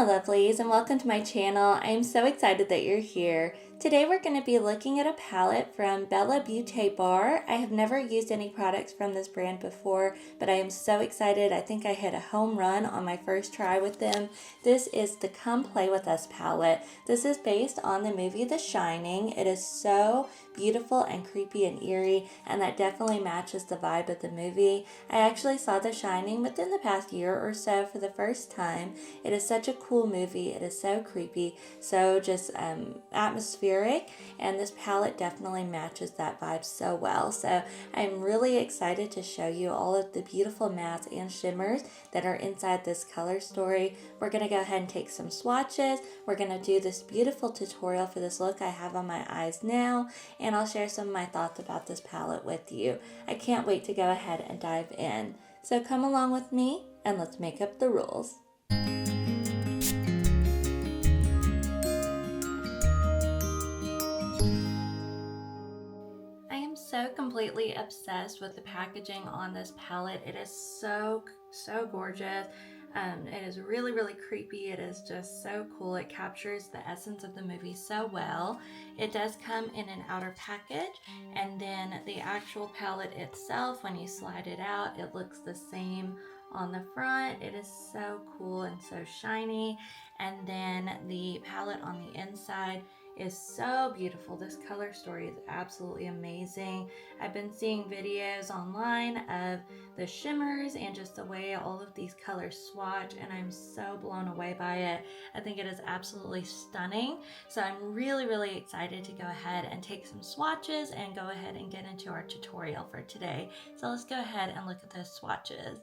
lovelies, and welcome to my channel. I am so excited that you're here. Today we're going to be looking at a palette from Beauté Bar. I have never used any products from this brand before, but I am so excited. I think I hit a home run on my first try with them. This is the Come Play With Us palette. This is based on the movie The Shining. It is so beautiful and creepy and eerie, and that definitely matches the vibe of the movie. I actually saw The Shining within the past year or so for the first time. It is such a cool movie. It is so creepy, so just atmospheric, and this palette definitely matches that vibe so well. So I'm really excited to show you all of the beautiful mattes and shimmers that are inside this color story. We're going to go ahead and take some swatches. We're going to do this beautiful tutorial for this look I have on my eyes now, and I'll share some of my thoughts about this palette with you. I can't wait to go ahead and dive in. So come along with me and let's make up the rules. So completely obsessed with the packaging on this palette. It is so gorgeous. It is really creepy. It is just so cool. It captures the essence of the movie so well. It does come in an outer package, and then the actual palette itself, when you slide it out, it looks the same on the front. It is so cool and so shiny. And then the palette on the inside is so beautiful. This color story is absolutely amazing. I've been seeing videos online of the shimmers and just the way all of these colors swatch, and I'm so blown away by it. I think it is absolutely stunning. So I'm really excited to go ahead and take some swatches and go ahead and get into our tutorial for today. So let's go ahead and look at those swatches.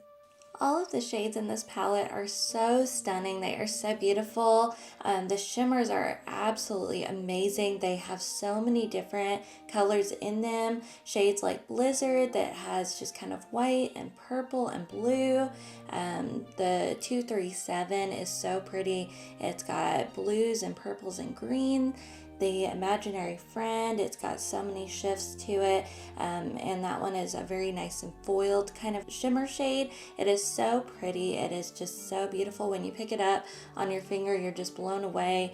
All of the shades in this palette are so stunning. They are so beautiful. The shimmers are absolutely amazing. They have so many different colors in them. Shades like Blizzard that has just kind of white and purple and blue. The 237 is so pretty. It's got blues and purples and green. The Imaginary Friend, it's got so many shifts to it, and that one is a very nice and foiled kind of shimmer shade. It is so pretty. It is just so beautiful. When you pick it up on your finger, you're just blown away.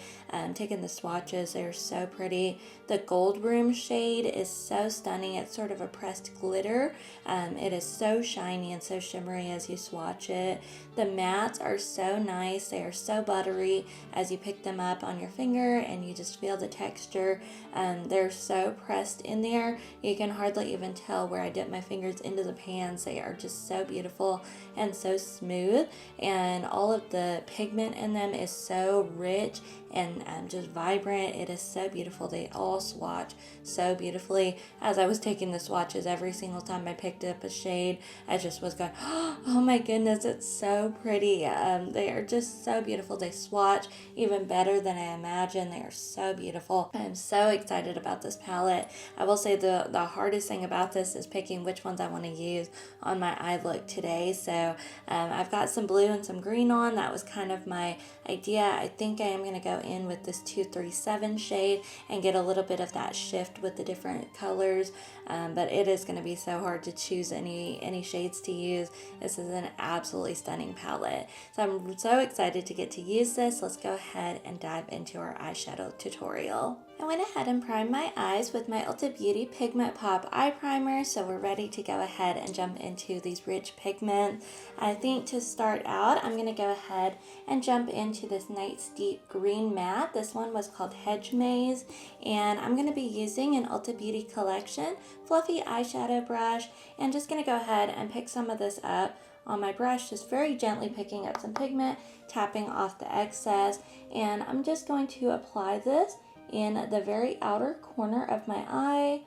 Taking the swatches, they're so pretty. The Gold Room shade is so stunning. It's sort of a pressed glitter. It is so shiny and so shimmery as you swatch it. The mattes are so nice. They are so buttery as you pick them up on your finger, and you just feel the texture. They're so pressed in there, you can hardly even tell where I dip my fingers into the pans. They are just so beautiful and so smooth, and all of the pigment in them is so rich and just vibrant. It is so beautiful. They all swatch so beautifully. As I was taking the swatches, every single time I picked up a shade, I just was going, oh my goodness, it's so pretty. They are just so beautiful. They swatch even better than I imagined. They are so beautiful. I'm so excited about this palette. I will say the hardest thing about this is picking which ones I want to use on my eye look today. So I've got some blue and some green on. That was kind of my idea. I think I am going to go in with this 237 shade and get a little bit of that shift with the different colors, but it is going to be so hard to choose any shades to use. This is an absolutely stunning palette, so I'm so excited to get to use this. Let's go ahead and dive into our eyeshadow tutorial. I went ahead and primed my eyes with my Ulta Beauty Pigment Pop Eye Primer, so we're ready to go ahead and jump into these rich pigments. I think to start out, I'm going to go ahead and jump into this Night's Deep Green Matte. This one was called Hedge Maze, and I'm going to be using an Ulta Beauty Collection fluffy eyeshadow brush, and just going to go ahead and pick some of this up on my brush, just very gently picking up some pigment, tapping off the excess, and I'm just going to apply this in the very outer corner of my eye,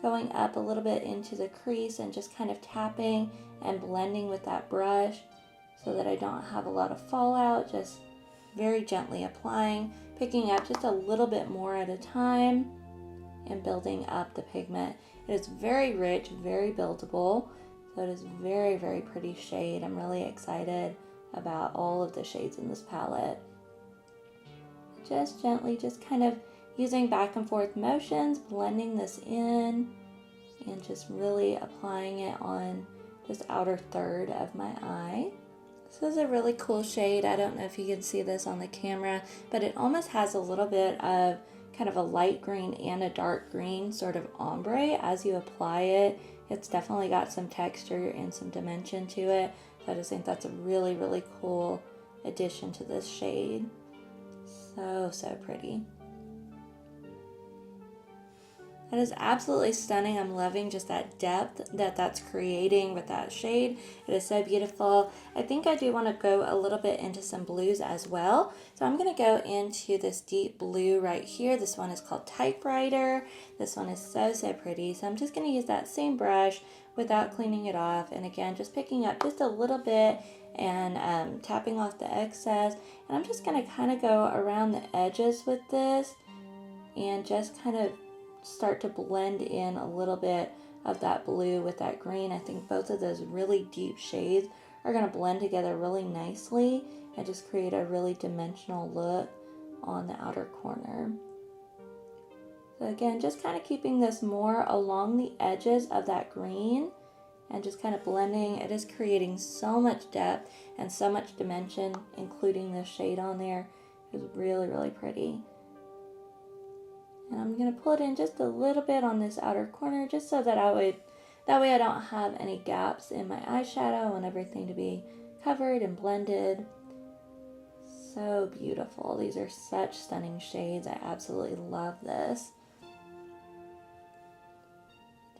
going up a little bit into the crease and just kind of tapping and blending with that brush so that I don't have a lot of fallout. Just very gently applying, picking up just a little bit more at a time and building up the pigment. It is very rich, very buildable, so it is very pretty shade. I'm really excited about all of the shades in this palette. Just gently, just kind of using back and forth motions, blending this in, and just really applying it on this outer third of my eye. This is a really cool shade. I don't know if you can see this on the camera, but it almost has a little bit of kind of a light green and a dark green sort of ombre as you apply it. It's definitely got some texture and some dimension to it. So I just think that's a really, really cool addition to this shade. So, so pretty. That is absolutely stunning. I'm loving just that depth that's creating with that shade. It is so beautiful. I think I do want to go a little bit into some blues as well. So I'm going to go into this deep blue right here. This one is called Typewriter. This one is so, so pretty. So I'm just going to use that same brush without cleaning it off. And again, just picking up just a little bit and tapping off the excess. And I'm just going to kind of go around the edges with this and just kind of start to blend in a little bit of that blue with that green. I think both of those really deep shades are going to blend together really nicely and just create a really dimensional look on the outer corner. So again, just kind of keeping this more along the edges of that green and just kind of blending. It is creating so much depth and so much dimension, including this shade on there. It's really, really pretty. And I'm going to pull it in just a little bit on this outer corner just so that way I don't have any gaps in my eyeshadow. I want everything to be covered and blended. So beautiful. These are such stunning shades. I absolutely love this.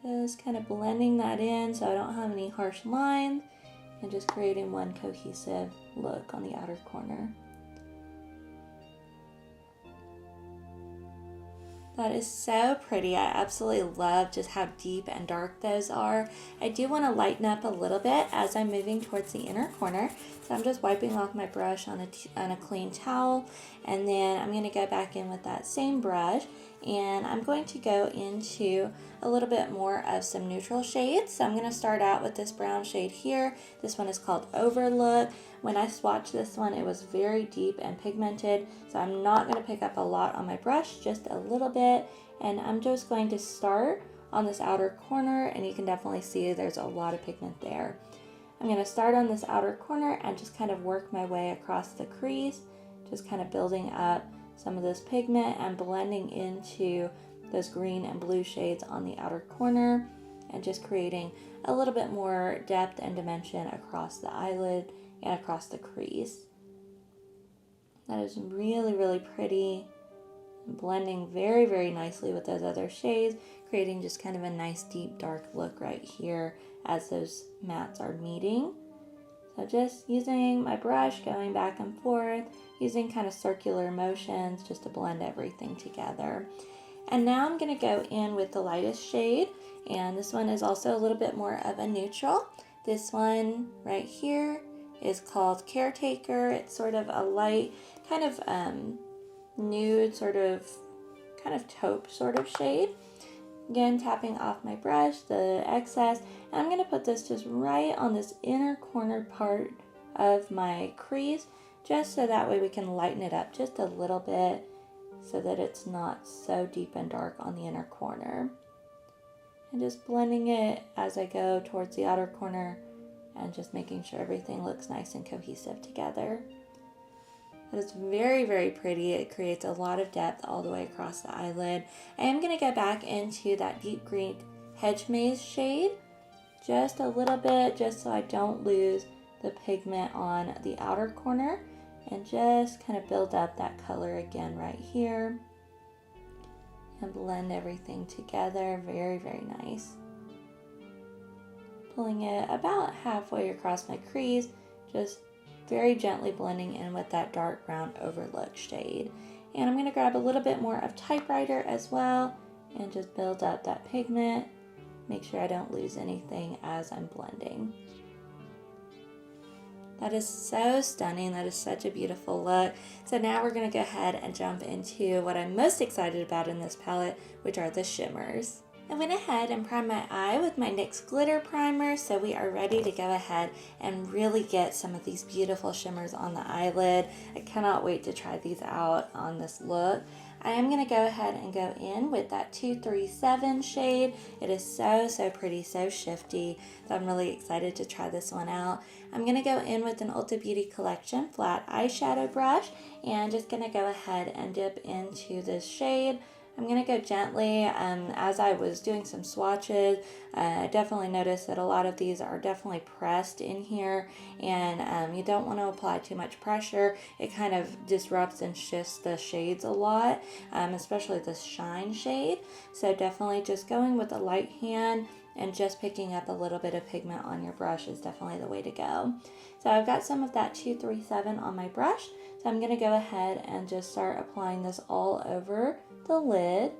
Just kind of blending that in so I don't have any harsh lines and just creating one cohesive look on the outer corner. That is so pretty. I absolutely love just how deep and dark those are. I do want to lighten up a little bit as I'm moving towards the inner corner. So I'm just wiping off my brush on a clean towel. And then I'm going to go back in with that same brush. And I'm going to go into a little bit more of some neutral shades. So I'm going to start out with this brown shade here. This one is called Overlook. When I swatched this one, it was very deep and pigmented. So I'm not going to pick up a lot on my brush, just a little bit. And I'm just going to start on this outer corner, and you can definitely see there's a lot of pigment there. I'm going to start on this outer corner and just kind of work my way across the crease, just kind of building up some of this pigment and blending into those green and blue shades on the outer corner and just creating a little bit more depth and dimension across the eyelid and across the crease. That is really, really pretty. Blending very, very nicely with those other shades, creating just kind of a nice deep dark look right here as those mattes are meeting. So just using my brush, going back and forth, using kind of circular motions just to blend everything together. And now I'm going to go in with the lightest shade, and this one is also a little bit more of a neutral. This one right here is called Caretaker. It's sort of a light, kind of nude, sort of kind of taupe sort of shade. Again, tapping off my brush, the excess, and I'm going to put this just right on this inner corner part of my crease, just so that way we can lighten it up just a little bit so that it's not so deep and dark on the inner corner. And just blending it as I go towards the outer corner and just making sure everything looks nice and cohesive together. That is very, very pretty. It creates a lot of depth all the way across the eyelid. I am going to go back into that deep green Hedge Maze shade just a little bit, just so I don't lose the pigment on the outer corner, and just kind of build up that color again right here and blend everything together. Very, very nice. Pulling it about halfway across my crease, just very gently blending in with that dark brown Overlook shade. And I'm going to grab a little bit more of Typewriter as well and just build up that pigment. Make sure I don't lose anything as I'm blending. That is so stunning. That is such a beautiful look. So now we're going to go ahead and jump into what I'm most excited about in this palette, which are the shimmers. I went ahead and primed my eye with my NYX Glitter Primer, so we are ready to go ahead and really get some of these beautiful shimmers on the eyelid. I cannot wait to try these out on this look. I am going to go ahead and go in with that 237 shade. It is so pretty, so shifty. So I'm really excited to try this one out. I'm going to go in with an Ulta Beauty Collection flat eyeshadow brush and just going to go ahead and dip into this shade. I'm going to go gently. As I was doing some swatches, I definitely noticed that a lot of these are definitely pressed in here, and you don't want to apply too much pressure. It kind of disrupts and shifts the shades a lot, especially the shine shade. So definitely just going with a light hand and just picking up a little bit of pigment on your brush is definitely the way to go. So I've got some of that 237 on my brush, so I'm going to go ahead and just start applying this all over the lid.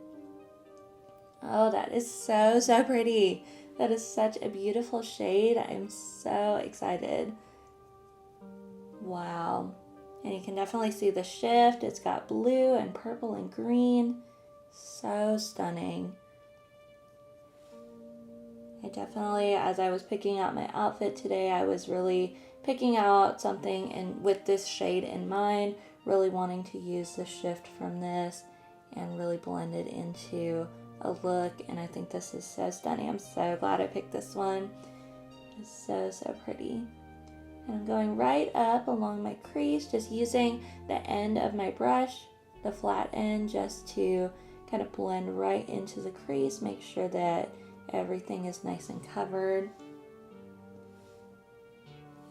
Oh, that is so pretty. That is such a beautiful shade. I'm so excited. Wow. And you can definitely see the shift. It's got blue and purple and green. So stunning. I definitely, as I was picking out my outfit today, I was really picking out something with this shade in mind, really wanting to use the shift from this and really blend it into a look, and I think this is so stunning. I'm so glad I picked this one. It's so pretty. And I'm going right up along my crease, just using the end of my brush, the flat end, just to kind of blend right into the crease, make sure that everything is nice and covered.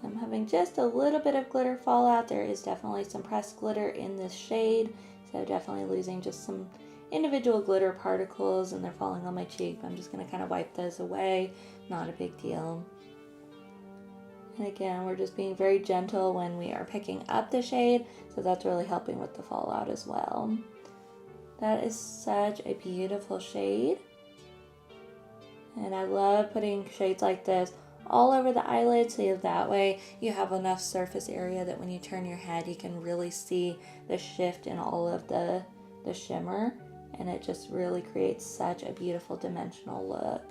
I'm having just a little bit of glitter fallout. There is definitely some pressed glitter in this shade, so definitely losing just some individual glitter particles, and they're falling on my cheek. I'm just going to kind of wipe those away. Not a big deal. And again, we're just being very gentle when we are picking up the shade, so that's really helping with the fallout as well. That is such a beautiful shade. And I love putting shades like this all over the eyelid, so that way you have enough surface area that when you turn your head, you can really see the shift in all of the shimmer, and it just really creates such a beautiful dimensional look.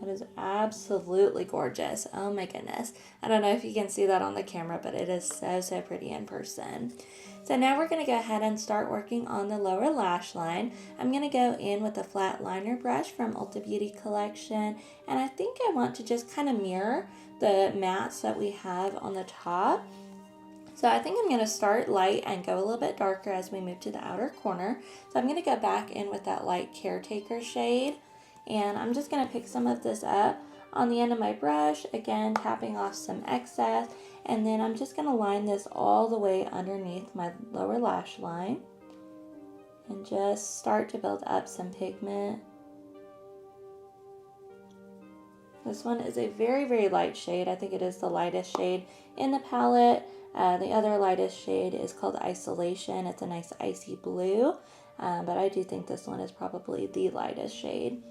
That is absolutely gorgeous. Oh my goodness. I don't know if you can see that on the camera, but it is so pretty in person. So now we're going to go ahead and start working on the lower lash line. I'm going to go in with a flat liner brush from Ulta Beauty Collection, and I think I want to just kind of mirror the mattes that we have on the top. So I think I'm going to start light and go a little bit darker as we move to the outer corner. So I'm going to go back in with that light Caretaker shade, and I'm just going to pick some of this up on the end of my brush, again tapping off some excess, and then I'm just going to line this all the way underneath my lower lash line and just start to build up some pigment. This one is a very light shade. I think it is the lightest shade in the palette. The other lightest shade is called Isolation. It's a nice icy blue, but I do think this one is probably the lightest shade.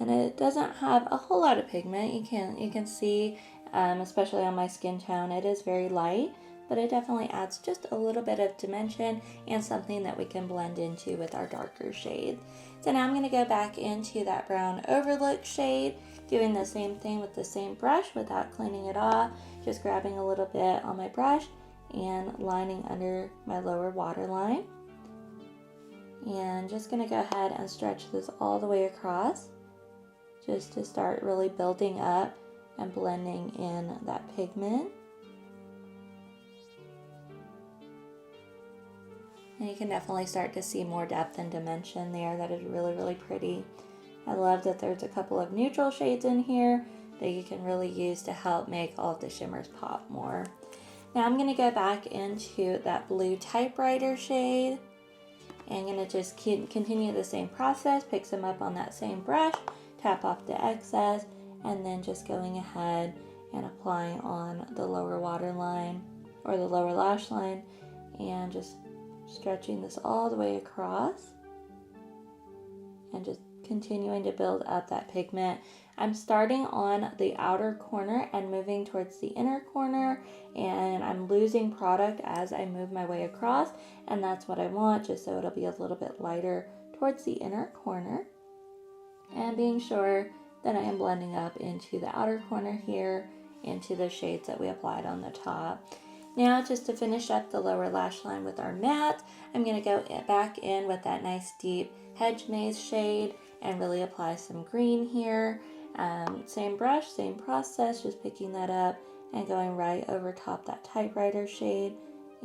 And it doesn't have a whole lot of pigment. You can see, especially on my skin tone, it is very light, but it definitely adds just a little bit of dimension and something that we can blend into with our darker shade. So now I'm going to go back into that brown Overlook shade, doing the same thing with the same brush without cleaning it off, just grabbing a little bit on my brush and lining under my lower waterline. And just going to go ahead and stretch this all the way across, just to start really building up and blending in that pigment. And you can definitely start to see more depth and dimension there. That is really pretty. I love that there's a couple of neutral shades in here that you can really use to help make all of the shimmers pop more. Now I'm going to go back into that blue typewriter shade. And I'm going to just continue the same process, pick some up on that same brush, tap off the excess, and then just going ahead and applying on the lower waterline or the lower lash line, and just stretching this all the way across and just continuing to build up that pigment. I'm starting on the outer corner and moving towards the inner corner, and I'm losing product as I move my way across, and that's what I want, just so it'll be a little bit lighter towards the inner corner. And being sure that I am blending up into the outer corner here, into the shades that we applied on the top. Now, just to finish up the lower lash line with our matte, I'm going to go back in with that nice deep Hedge Maze shade and really apply some green here. Same brush, same process, just picking that up and going right over top that typewriter shade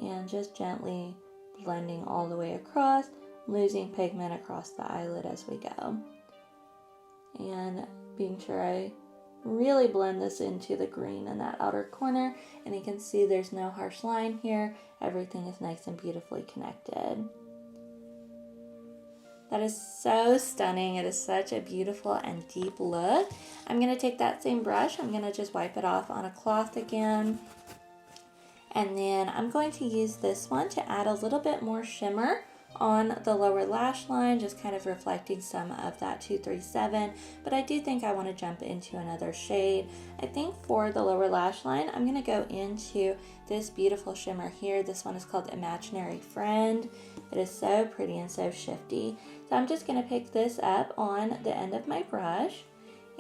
and just gently blending all the way across, losing pigment across the eyelid as we go. And being sure I really blend this into the green in that outer corner, and you can see there's no harsh line here. Everything is nice and beautifully connected. That is so stunning. It is such a beautiful and deep look. I'm going to take that same brush. I'm going to just wipe it off on a cloth again. And then I'm going to use this one to add a little bit more shimmer on the lower lash line, just kind of reflecting some of that 237, but I do think I want to jump into another shade. I think for the lower lash line, I'm going to go into this beautiful shimmer here. This one is called Imaginary Friend. It is so pretty and so shifty. So I'm just going to pick this up on the end of my brush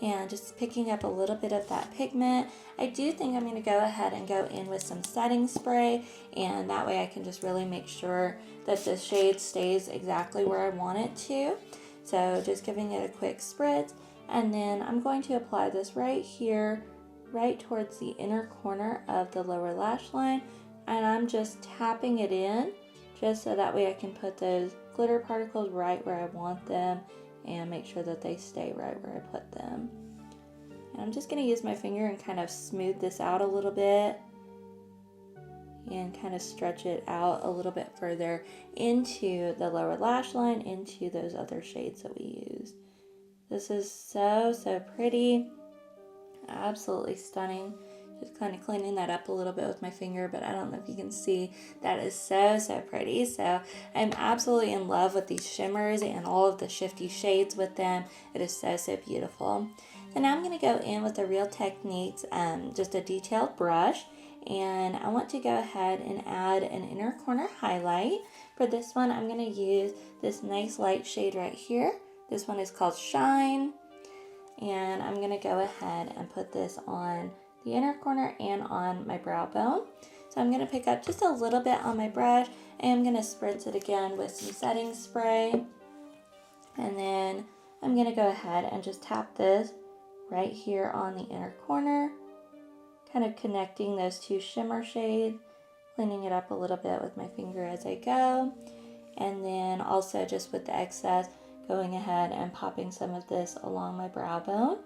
and just picking up a little bit of that pigment. I do think I'm going to go ahead and go in with some setting spray, and that way I can just really make sure that the shade stays exactly where I want it to. So just giving it a quick spritz, and then I'm going to apply this right here, right towards the inner corner of the lower lash line, and I'm just tapping it in just so that way I can put those glitter particles right where I want them and make sure that they stay right where I put them. And I'm just going to use my finger and kind of smooth this out a little bit and kind of stretch it out a little bit further into the lower lash line, into those other shades that we used. This is so pretty, absolutely stunning. Just kind of cleaning that up a little bit with my finger, but I don't know if you can see, that is so pretty. So I'm absolutely in love with these shimmers and all of the shifty shades with them. It is so beautiful. So now I'm going to go in with the Real Techniques, just a detailed brush, and I want to go ahead and add an inner corner highlight. For this one, I'm going to use this nice light shade right here. This one is called Shine, and I'm going to go ahead and put this on the inner corner and on my brow bone. So I'm going to pick up just a little bit on my brush, and I'm going to spritz it again with some setting spray. And then I'm going to go ahead and just tap this right here on the inner corner, kind of connecting those two shimmer shades, cleaning it up a little bit with my finger as I go. And then also just with the excess, going ahead and popping some of this along my brow bone.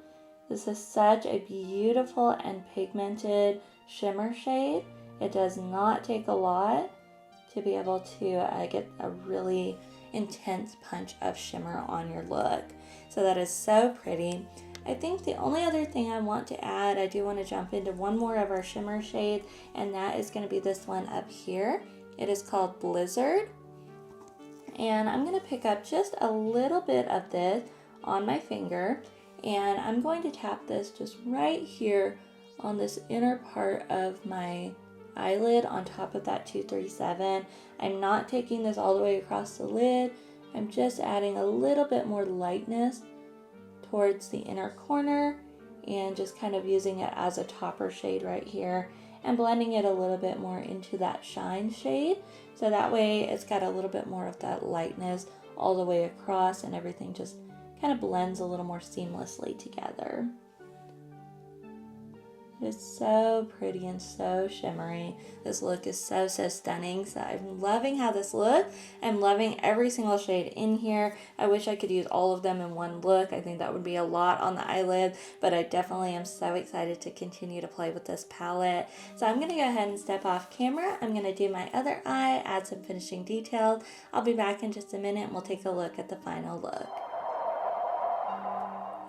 This is such a beautiful and pigmented shimmer shade. It does not take a lot to be able to get a really intense punch of shimmer on your look. So that is so pretty. I think the only other thing I want to add, I do want to jump into one more of our shimmer shades, and that is going to be this one up here. It is called Blizzard. And I'm going to pick up just a little bit of this on my finger, and I'm going to tap this just right here on this inner part of my eyelid on top of that 237. I'm not taking this all the way across the lid. I'm just adding a little bit more lightness towards the inner corner and just kind of using it as a topper shade right here and blending it a little bit more into that Shine shade. So that way it's got a little bit more of that lightness all the way across, and everything just kind of blends a little more seamlessly together. It's so pretty and so shimmery. This look is so stunning. So I'm loving how this looks. I'm loving every single shade in here. I wish I could use all of them in one look. I think that would be a lot on the eyelid, but I definitely am so excited to continue to play with this palette. So I'm going to go ahead and step off camera. I'm going to do my other eye, add some finishing details. I'll be back in just a minute and we'll take a look at the final look.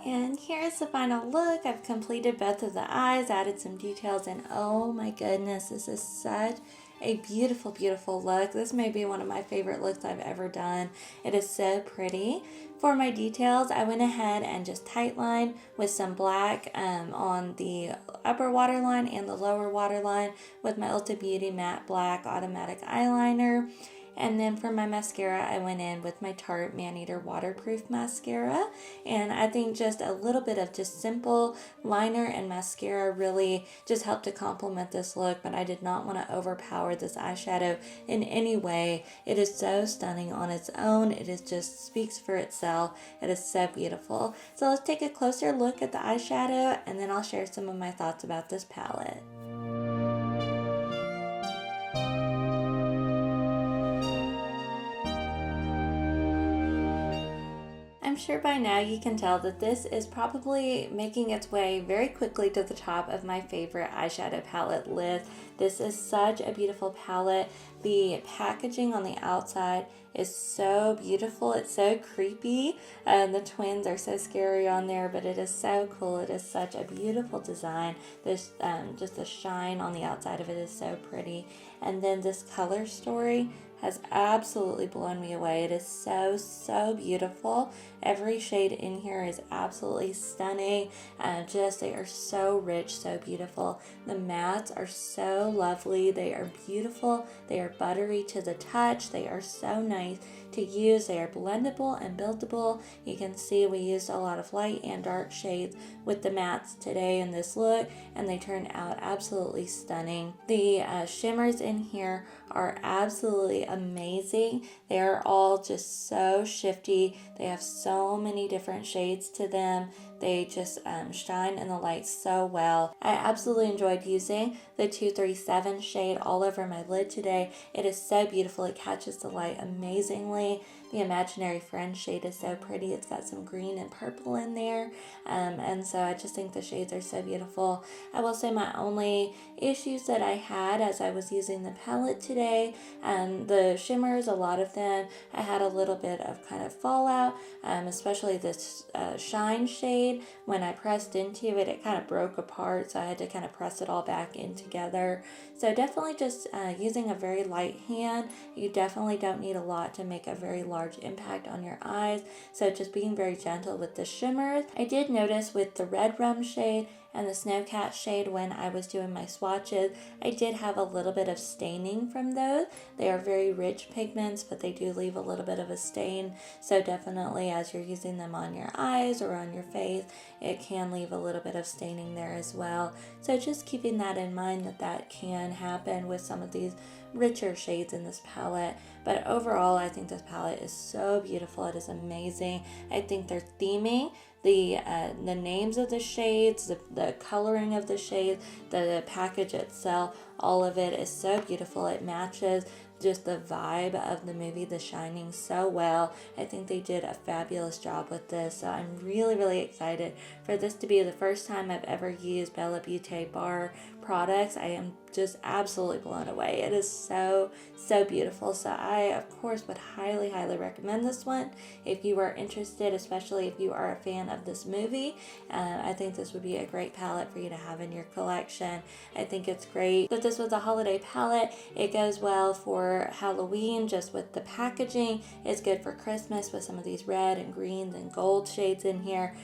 And here's the final look. I've completed both of the eyes, added some details, and oh my goodness, this is such a beautiful look. This may be one of my favorite looks I've ever done. It is so pretty. For my details, I went ahead and just tightlined with some black on the upper waterline and the lower waterline with my Ulta Beauty Matte Black Automatic Eyeliner. And then for my mascara, I went in with my Tarte Maneater Waterproof Mascara. And I think just a little bit of just simple liner and mascara really just helped to complement this look, but I did not want to overpower this eyeshadow in any way. It is so stunning on its own. It is just speaks for itself. It is so beautiful. So let's take a closer look at the eyeshadow, and then I'll share some of my thoughts about this palette. I'm sure by now you can tell that this is probably making its way very quickly to the top of my favorite eyeshadow palette list. This is such a beautiful palette. The packaging on the outside is so beautiful. It's so creepy. The twins are so scary on there, but it is so cool. It is such a beautiful design. This just the shine on the outside of it is so pretty. And then this color story has absolutely blown me away. It is so beautiful. Every shade in here is absolutely stunning. They are so rich, so beautiful. The mattes are so lovely. They are beautiful. They are buttery to the touch. They are so nice to use. They are blendable and buildable. You can see we used a lot of light and dark shades with the mattes today in this look, and they turn out absolutely stunning. The shimmers in here are absolutely amazing. They are all just so shifty. They have so many different shades to them. They just shine in the light so well. I absolutely enjoyed using the 237 shade all over my lid today. It is so beautiful. It catches the light amazingly. The Imaginary Friend shade is so pretty. It's got some green and purple in there. And so I just think the shades are so beautiful. I will say my only issues that I had as I was using the palette today, the shimmers, a lot of them, I had a little bit of kind of fallout, especially this shine shade. When I pressed into it, it kind of broke apart, so I had to kind of press it all back in together. So definitely just using a very light hand. You definitely don't need a lot to make a very large impact on your eyes. So just being very gentle with the shimmers. I did notice with the Red Rum shade and the Snowcat shade, when I was doing my swatches, I did have a little bit of staining from those. They are very rich pigments, but they do leave a little bit of a stain. So definitely as you're using them on your eyes or on your face, it can leave a little bit of staining there as well. So just keeping that in mind, that can happen with some of these richer shades in this palette. But overall, I think this palette is so beautiful. It is amazing. I think their theming, the names of the shades, the coloring of the shades, the package itself, all of it is so beautiful. It matches just the vibe of the movie The Shining so well. I think they did a fabulous job with this, so I'm really excited for this to be the first time I've ever used Bella Beauté bar products. I am just absolutely blown away. It is so beautiful. So I of course would highly recommend this one if you are interested, especially if you are a fan of this movie. I think this would be a great palette for you to have in your collection. I think it's great that this was a holiday palette. It goes well for Halloween just with the packaging. It's good for Christmas with some of these red and greens and gold shades in here.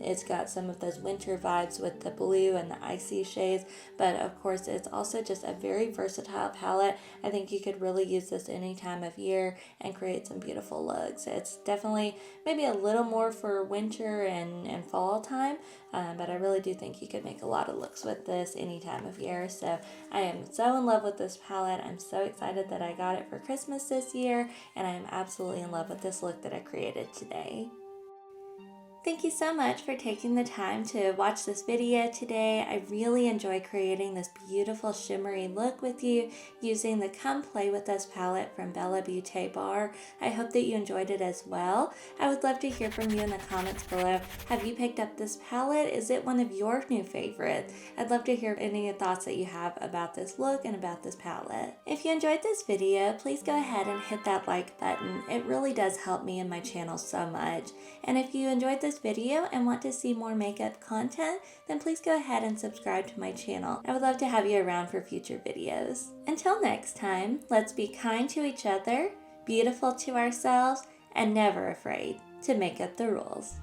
It's got some of those winter vibes with the blue and the icy shades, but of course it's also just a very versatile palette. I think you could really use this any time of year and create some beautiful looks. It's definitely maybe a little more for winter and fall time, but I really do think you could make a lot of looks with this any time of year. So I am so in love with this palette. I'm so excited that I got it for Christmas this year, and I am absolutely in love with this look that I created today. Thank you so much for taking the time to watch this video today. I really enjoy creating this beautiful shimmery look with you using the Come Play With Us palette from Bella Beauté Bar. I hope that you enjoyed it as well. I would love to hear from you in the comments below. Have you picked up this palette? Is it one of your new favorites? I'd love to hear any thoughts that you have about this look and about this palette. If you enjoyed this video, please go ahead and hit that like button. It really does help me and my channel so much. And if you enjoyed this video and want to see more makeup content, then please go ahead and subscribe to my channel. I would love to have you around for future videos. Until next time, let's be kind to each other, beautiful to ourselves, and never afraid to make up the rules.